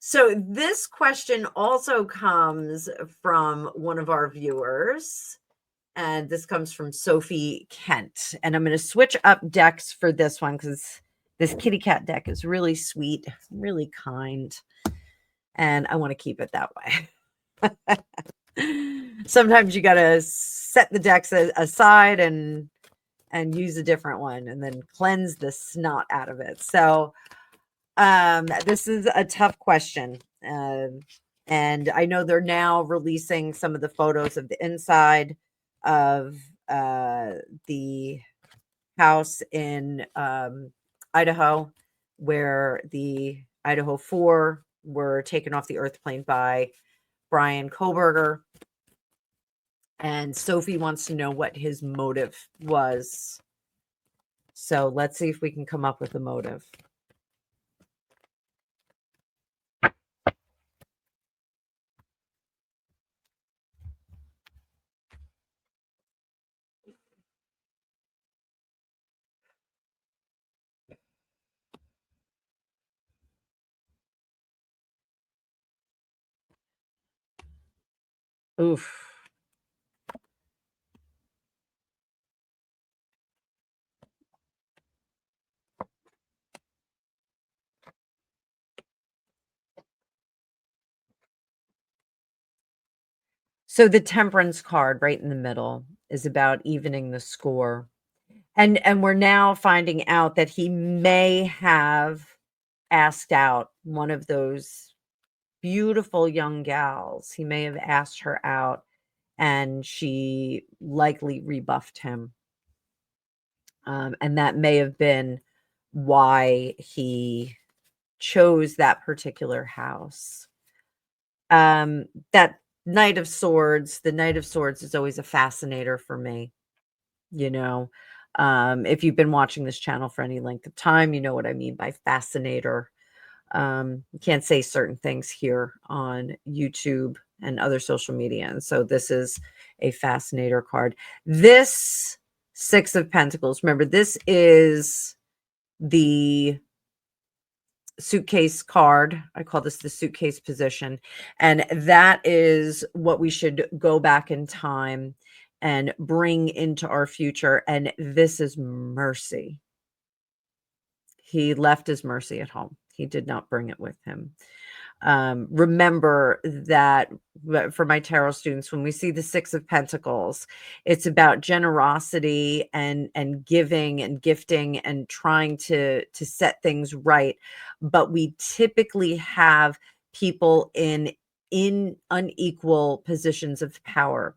So this question also comes from one of our viewers, and this comes from Sophie Kent. And I'm going to switch up decks for this one because this kitty cat deck is really sweet, really kind, and I want to keep it that way. Sometimes you got to set the decks aside and use a different one and then cleanse the snot out of it. So this is a tough question. And I know they're now releasing some of the photos of the inside of the house in Idaho, where the Idaho 4 were taken off the earth plane by Brian Kohberger. And Sophie wants to know what his motive was. So let's see if we can come up with a motive. Oof. So the temperance card right in the middle is about evening the score. And we're now finding out that he may have asked out one of those beautiful young gals. He may have asked her out and she likely rebuffed him. And that may have been why he chose that particular house. That Knight of Swords, the Knight of Swords is always a fascinator for me. You know, if you've been watching this channel for any length of time, you know what I mean by fascinator. You can't say certain things here on YouTube and other social media. And so this is a fascinator card. This Six of Pentacles, remember, this is the suitcase card. I call this the suitcase position. And that is what we should go back in time and bring into our future. And this is mercy. He left his mercy at home. He did not bring it with him. Remember that for my tarot students, when we see the Six of Pentacles, it's about generosity and giving and gifting and trying to set things right. But we typically have people in unequal positions of power.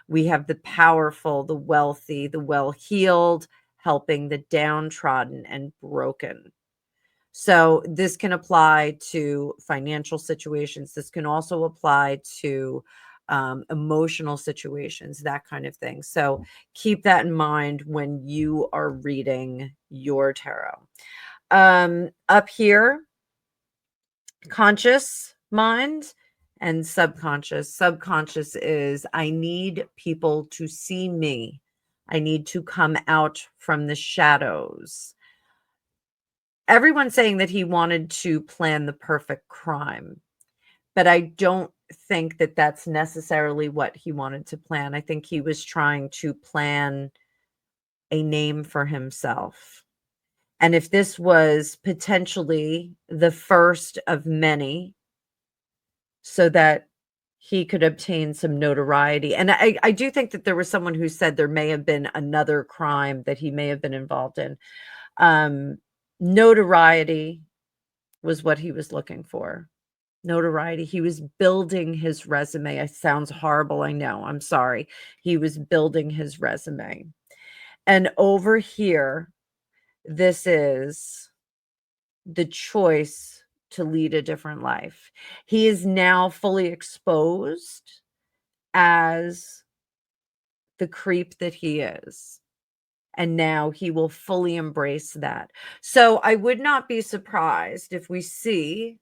We have the powerful, the wealthy, the well-heeled, helping the downtrodden and broken. So this can apply to financial situations. This can also apply to emotional situations, that kind of thing. So keep that in mind when you are reading your tarot. Up here, conscious mind and subconscious. Subconscious is, I need people to see me. I need to come out from the shadows. Everyone's saying that he wanted to plan the perfect crime, but I don't think that that's necessarily what he wanted to plan. I think he was trying to plan a name for himself. And if this was potentially the first of many, so that he could obtain some notoriety. And I do think that there was someone who said there may have been another crime that he may have been involved in. Notoriety was what he was looking for. Notoriety. He was building his resume. It sounds horrible. I know. I'm sorry. He was building his resume. And over here, this is the choice to lead a different life. He is now fully exposed as the creep that he is. And now he will fully embrace that. So I would not be surprised if we see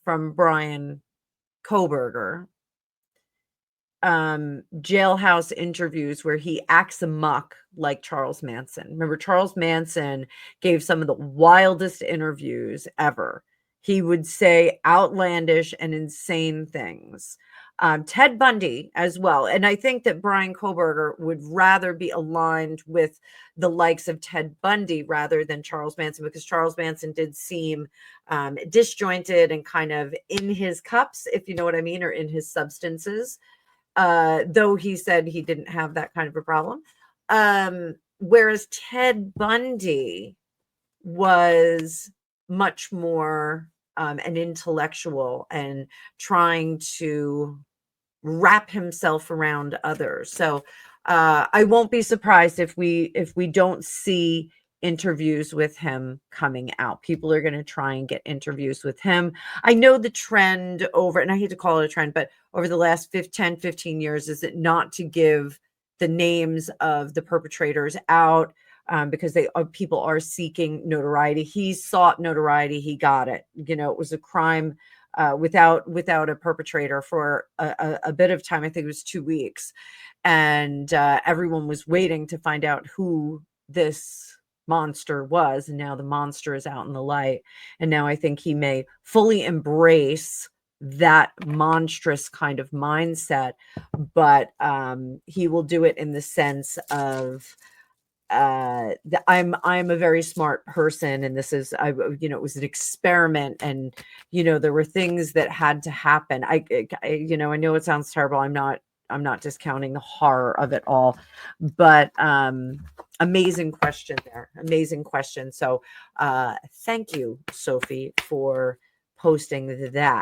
from Brian Kohberger jailhouse interviews where he acts amok like Charles Manson. Remember, Charles Manson gave some of the wildest interviews ever. He would say outlandish and insane things. Ted Bundy as well. And I think that Brian Kohberger would rather be aligned with the likes of Ted Bundy rather than Charles Manson, because Charles Manson did seem disjointed and kind of in his cups, if you know what I mean, or in his substances. Though he said he didn't have that kind of a problem. Whereas Ted Bundy was much more an intellectual and trying to wrap himself around others. So I won't be surprised if we don't see interviews with him coming out. People are going to try and get interviews with him. I know the trend over, and I hate to call it a trend, but over the last 10, 15 years, is it not to give the names of the perpetrators out, because people are seeking notoriety. He sought notoriety. He got it. You know, it was a crime without a perpetrator for a bit of time. I think it was 2 weeks. And everyone was waiting to find out who this monster was. And now the monster is out in the light. And now I think he may fully embrace that monstrous kind of mindset, but he will do it in the sense of I'm a very smart person, and this is, it was an experiment, and there were things that had to happen. I know it sounds terrible. I'm not discounting the horror of it all, but amazing question there. Amazing question. So thank you, Sophie, for posting that.